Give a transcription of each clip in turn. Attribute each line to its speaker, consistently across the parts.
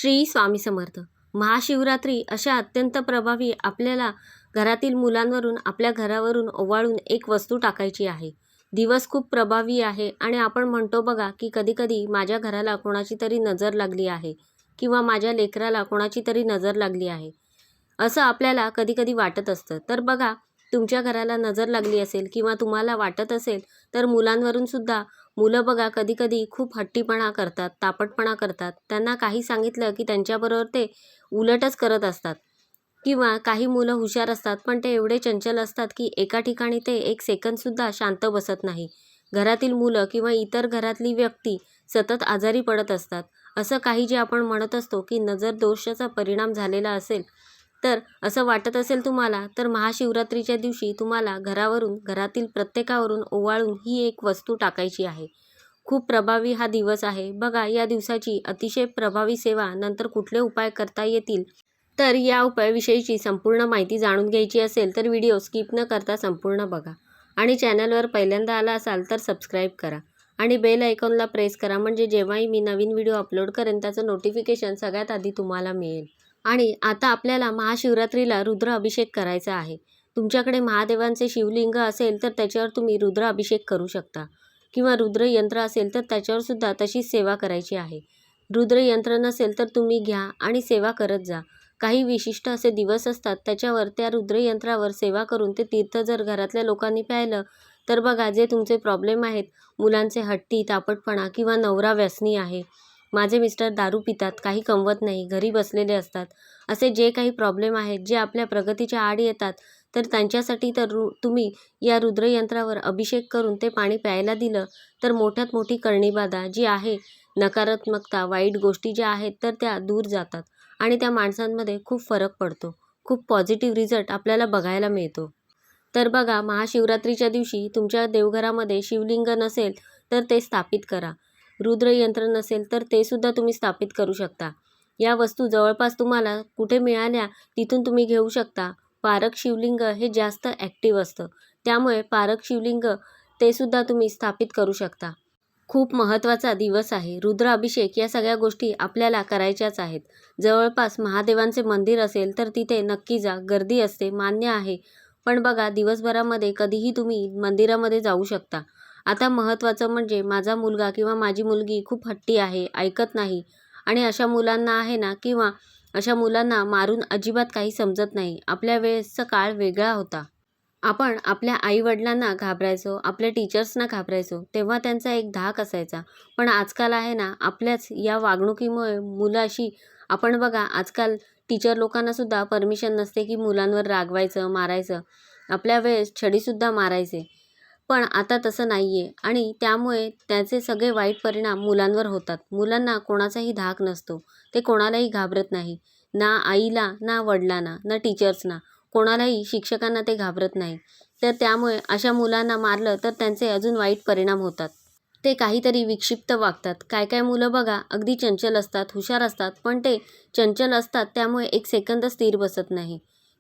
Speaker 1: श्री स्वामी समर्थ. महाशिवरात्री अशा अत्यंत प्रभावी आपल्याला घरातील मुलांवरून आपल्या घरावरून ओवाळून एक वस्तू टाकायची आहे. दिवस खूप प्रभावी आहे आणि आपण म्हणतो बघा की कधी-कधी माझ्या घराला कोणाची तरी नजर लागली आहे किंवा माझ्या लेकराला कोणाची तरी नजर लागली आहे. असं आपल्याला कधी-कधी वाटत असतं. तर बघा, तुमच्या घराला नजर लागली असेल किंवा तुम्हाला वाटत असेल तर मुलांवरून सुद्धा मुलं बघा कधी-कधी खूप हट्टीपणा करतात, तापटपणा करतात. त्यांना काही सांगितलं की त्यांच्याबरोबर ते उलटच करत असतात किंवा काही मुलं हुशार असतात पण ते एवढे चंचल असतात की एका ठिकाणी ते एक सेकंदसुद्धा शांत बसत नाही. घरातील मुलं किंवा इतर घरातली व्यक्ती सतत आजारी पडत असतात. असं काही जे आपण म्हणत असतो की नजर दोषाचा परिणाम झालेला असेल, तर असं वाटत असेल तुम्हाला, तर महाशिवरात्रीच्या दिवशी तुम्हाला घरावरून, घरातील प्रत्येकावरून ओवाळून ही एक वस्तू टाकायची आहे. खूप प्रभावी हा दिवस आहे. बघा, या दिवसाची अतिशय प्रभावी सेवा नंतर कुठले उपाय करता येतील, तर या उपायाविषयीची संपूर्ण माहिती जाणून घ्यायची असेल तर व्हिडिओ स्किप न करता संपूर्ण बघा. आणि चॅनलवर पहिल्यांदा आला असाल तर सबस्क्राईब करा आणि बेल आयकॉनला प्रेस करा, म्हणजे जेव्हाही मी नवीन व्हिडिओ अपलोड करेन त्याचं नोटिफिकेशन सगळ्यात आधी तुम्हाला मिळेल. आणि आता आपल्याला महाशिवरात्रीला रुद्र अभिषेक करायचा आहे. तुमच्याकडे महादेवांचे शिवलिंग असेल तर त्याच्यावर तुम्ही रुद्र अभिषेक करू शकता किंवा रुद्र यंत्र असेल तर त्याच्यावर सुद्धा तशीच सेवा करायची आहे. रुद्र यंत्र नसेल तर तुम्ही घ्या आणि सेवा करत जा. काही विशिष्ट असे दिवस असतात त्याच्यावर त्या रुद्र यंत्रावर सेवा करून ते तीर्थ जर घरातल्या लोकांनी प्यायलं तर बघा, जे तुमचे प्रॉब्लेम आहेत, मुलांचे हट्टी, तापटपणा किंवा नवरा व्यसनी आहे, माझे मिस्टर दारू पितात, काही कमवत नाही, घरी बसलेले असतात, असे जे काही प्रॉब्लेम आहेत जे आपल्या प्रगतीच्या आड येतात, तर त्यांच्यासाठी तर तुम्ही या रुद्रयंत्रावर अभिषेक करून ते पाणी प्यायला दिलं तर मोठ्यात मोठी करणीबाधा जी आहे, नकारात्मकता, वाईट गोष्टी ज्या आहेत तर त्या दूर जातात आणि त्या माणसांमध्ये खूप फरक पडतो. खूप पॉझिटिव्ह रिझल्ट आपल्याला बघायला मिळतो. तर बघा, महाशिवरात्रीच्या दिवशी तुमच्या देवघरामध्ये शिवलिंग नसेल तर ते स्थापित करा. रुद्र यंत्र नसेल तर ते सुद्धा तुम्ही स्थापित करू शकता. या वस्तू जवळपास तुम्हाला कुठे मिळाल्या तिथून तुम्ही घेऊ शकता. पारक शिवलिंग हे जास्त ॲक्टिव्ह असतं, त्यामुळे पारक शिवलिंग ते सुद्धा तुम्ही स्थापित करू शकता. खूप महत्त्वाचा दिवस आहे. रुद्र अभिषेक या सगळ्या गोष्टी आपल्याला करायच्याच आहेत. जवळपास महादेवांचे मंदिर असेल तर तिथे नक्की जा. गर्दी असते, मान्य आहे, पण बघा, दिवसभरामध्ये कधीही तुम्ही मंदिरामध्ये जाऊ शकता. आता महत्त्वाचं म्हणजे माझा मुलगा किंवा माझी मुलगी खूप हट्टी आहे, ऐकत नाही, आणि अशा मुलांना आहे ना, किंवा अशा मुलांना मारून अजिबात काही समजत नाही. आपल्या वेळेसचा काळ वेगळा होता. आपण आपल्या आईवडिलांना घाबरायचो, आपल्या टीचर्सना घाबरायचो, तेव्हा त्यांचा एक धाक असायचा. पण आजकाल आहे ना, आपल्याच या वागणुकीमुळे मुलं अशी, आपण बघा, आजकाल टीचर लोकांनासुद्धा परमिशन नसते की मुलांवर रागवायचं, मारायचं. आपल्या वेळेस छडीसुद्धा मारायचे, पण आता तसं नाही आहे आणि त्यामुळे त्याचे सगळे वाईट परिणाम मुलांवर होतात. मुलांना कोणाचाही धाक नसतो, ते कोणालाही घाबरत नाही, ना आईला, ना वडिलांना, ना टीचर्सना, कोणालाही, शिक्षकांना ते घाबरत नाही. तर त्यामुळे अशा मुलांना मारलं तर त्यांचे अजून वाईट परिणाम होतात. ते काहीतरी विक्षिप्त वागतात. काय काय मुलं बघा, अगदी चंचल असतात, हुशार असतात, पण ते चंचल असतात त्यामुळे एक सेकंद स्थिर बसत नाही.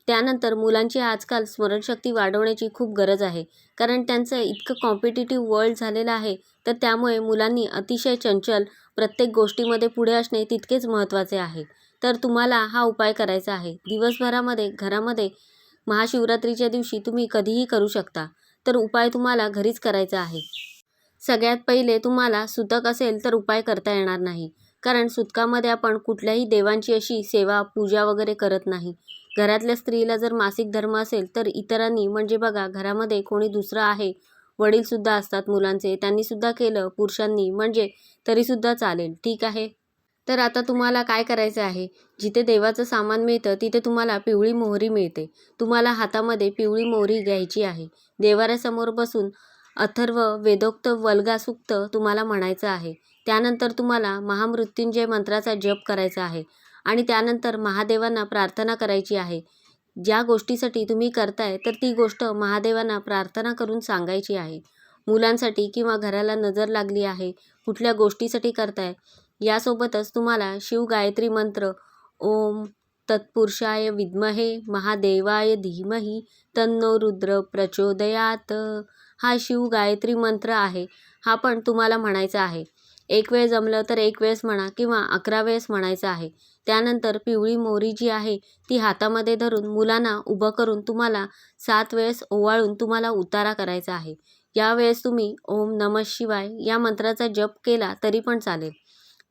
Speaker 1: त्यानंतर मुलांची आजकाल स्मरणशक्ती वाढवण्याची खूप गरज आहे, कारण त्यांचं इतकं कॉम्पिटिटिव्ह वर्ल्ड झालेलं आहे. तर त्यामुळे मुलांनी अतिशय चंचल, प्रत्येक गोष्टीमध्ये पुढे असणे तितकेच महत्त्वाचे आहे. तर तुम्हाला हा उपाय करायचा आहे. दिवसभरामध्ये घरामध्ये महाशिवरात्रीच्या दिवशी तुम्ही कधीही करू शकता. तर उपाय तुम्हाला घरीच करायचा आहे. सगळ्यात पहिले तुम्हाला सुतक असेल तर उपाय करता येणार नाही, कारण सुतकामध्ये आपण कुठल्याही देवांची अशी सेवा, पूजा वगैरे करत नाही. घरातल्या स्त्रीला जर मासिक धर्म असेल तर इतरांनी, म्हणजे बघा, घरामध्ये कोणी दुसरं आहे, वडीलसुद्धा असतात मुलांचे, त्यांनीसुद्धा केलं, पुरुषांनी, म्हणजे तरीसुद्धा चालेल, ठीक आहे. तर आता तुम्हाला काय करायचं आहे, जिथे देवाचं सामान मिळतं तिथे तुम्हाला पिवळी मोहरी मिळते. तुम्हाला हातामध्ये पिवळी मोहरी घ्यायची आहे. देवाऱ्यासमोर बसून अथर्व वेदोक्त वल्गा सूक्त तुम्हाला म्हणायचं आहे. त्यानंतर तुम्हाला महामृत्युंजय मंत्राचा जप करायचा आहे आणि त्यानंतर महादेवांना प्रार्थना करायची आहे. ज्या गोष्टीसाठी तुम्ही करताय तर ती गोष्ट महादेवांना प्रार्थना करून सांगायची आहे. मुलांसाठी किंवा घराला नजर लागली आहे, कुठल्या गोष्टीसाठी करताय, यासोबतच तुम्हाला शिव गायत्री मंत्र, ओम तत्पुरुषाय विद्महे महादेवाय धीमहि तन्नो रुद्र प्रचोदयात, हा शिव गायत्री मंत्र आहे, हा पण तुम्हाला म्हणायचा आहे. एक वेळ जमलं तर 1 वेळेस म्हणा किंवा 11 वेळेस म्हणायचं आहे. त्यानंतर पिवळी मोहरी जी आहे ती हातामध्ये धरून मुलांना उभं करून तुम्हाला 7 वेळेस ओवाळून तुम्हाला उतारा करायचा आहे. यावेळेस तुम्ही ओम नमः शिवाय या मंत्राचा जप केला तरी पण चालेल.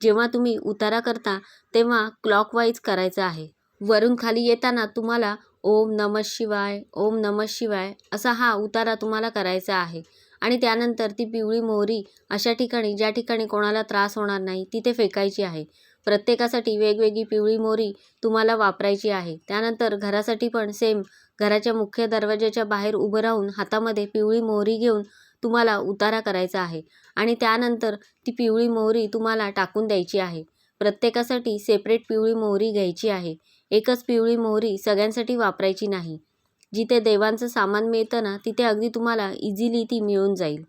Speaker 1: जेव्हा तुम्ही उतारा करता तेव्हा क्लॉकवाईज करायचं आहे. वरून खाली येताना तुम्हाला ओम नमः शिवाय, ओम नमः शिवाय असा हा उतारा तुम्हाला करायचा आहे. आणि त्यानंतर ती पिवळी मोहरी अशा ठिकाणी ज्या ठिकाणी कोणाला त्रास होणार नाही तिथे फेकायची आहे. प्रत्येकासाठी वेगवेगळी पिवळी मोहरी तुम्हाला वापरायची आहे. त्यानंतर घरासाठी पण सेम घराच्या मुख्य दरवाजाच्या बाहेर उभं राहून हातामध्ये पिवळी मोहरी घेऊन तुम्हाला उतारा करायचा आहे. आणि त्यानंतर ती पिवळी मोहरी तुम्हाला टाकून द्यायची आहे. प्रत्येकासाठी सेपरेट पिवळी मोहरी घ्यायची आहे. एकच पिवळी मोहरी सगळ्यांसाठी वापरायची नाही. जिथे देवांचं सामान मिळतं ना तिथे अगदी तुम्हाला इझिली ती मिळून जाईल.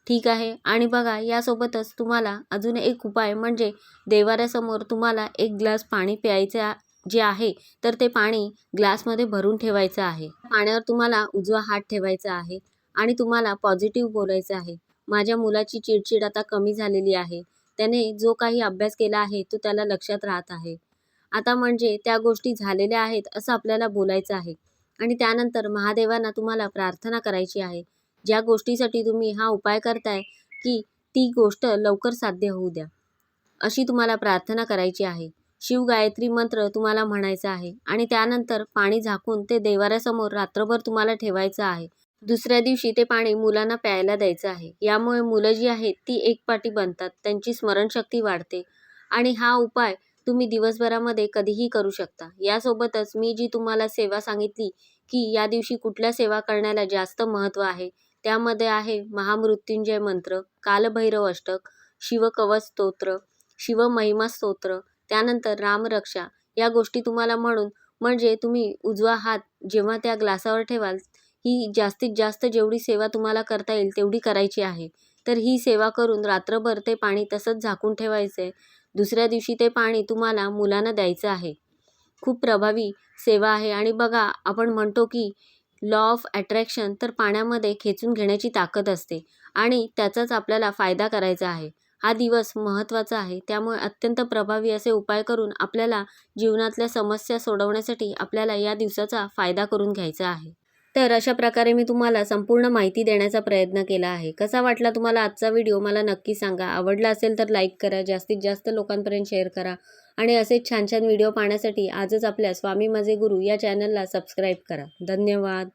Speaker 1: ठीक आहे. आणि बघा यासोबतच तुम्हाला अजून एक उपाय म्हणजे देवाऱ्यासमोर तुम्हाला 1 ग्लास पाणी प्यायचे जे आहे तर ते पाणी ग्लासमध्ये भरून ठेवायचं आहे. पाण्यावर तुम्हाला उजवा हात ठेवायचा आहे आणि तुम्हाला पॉझिटिव्ह बोलायचं आहे. माझ्या मुलाची चिडचिड आता कमी झालेली आहे. त्याने जो काही अभ्यास केला आहे तो त्याला लक्षात राहत आहे. आता म्हणजे त्या गोष्टी झालेल्या आहेत असं आपल्याला बोलायचं आहे. आणि त्यानंतर महादेवांना तुम्हाला प्रार्थना करायची आहे. ज्या गोष्टीसाठी तुम्ही हा उपाय करताय की ती गोष्ट लवकर साध्य होऊ द्या, अशी तुम्हाला प्रार्थना करायची आहे. शिवगायत्री मंत्र तुम्हाला म्हणायचा आहे आणि त्यानंतर पाणी झाकून ते देवाऱ्यासमोर रात्रभर तुम्हाला ठेवायचं आहे. दुसऱ्या दिवशी ते पाणी मुलांना प्यायला द्यायचं आहे. यामुळे मुलं जी आहेत ती एकपाठी बनतात, त्यांची स्मरणशक्ती वाढते आणि हा उपाय तुम्ही दिवसभरामध्ये कधीही करू शकता. यासोबतच मी जी तुम्हाला सेवा सांगितली की या दिवशी कुठल्या सेवा करण्याला जास्त महत्त्व आहे, त्यामध्ये आहे महामृत्युंजय मंत्र, कालभैरव अष्टक, शिवकवच स्तोत्र, शिवमहिमा स्तोत्र, त्यानंतर रामरक्षा या गोष्टी तुम्हाला म्हणून म्हणजे तुम्ही उजवा हात जेव्हा त्या ग्लासावर ठेवाल ही जास्तीत जास्त जेवढी सेवा तुम्हाला करता येईल तेवढी करायची आहे. तर ही सेवा करून रात्रभर ते पाणी तसंच झाकून ठेवायचं आहे. दुसऱ्या दिवशी ते पाणी तुम्हाला मुलांना द्यायचं आहे. खूप प्रभावी सेवा आहे. आणि बघा आपण म्हणतो की लॉ ऑफ अट्रॅक्शन तर पाण्यामध्ये खेचून घेण्याची ताकद असते आणि त्याचाच आपल्याला फायदा करायचा आहे. हा दिवस महत्त्वाचा आहे. त्यामुळे अत्यंत प्रभावी असे उपाय करून आपल्याला जीवनातल्या समस्या सोडवण्यासाठी आपल्याला या दिवसाचा फायदा करून घ्यायचा आहे. तर अशा प्रकारे मी तुम्हाला संपूर्ण माहिती देण्याचा प्रयत्न केला आहे. कसा वाटला तुम्हाला आजचा व्हिडिओ मला नक्की सांगा. आवडला असेल तर लाईक करा, जास्तीत जास्त लोकांपर्यंत शेअर करा आणि असेच छान छान व्हिडिओ पाहण्यासाठी आजच आपल्या स्वामी माझे गुरु या चॅनलला सबस्क्राईब करा. धन्यवाद.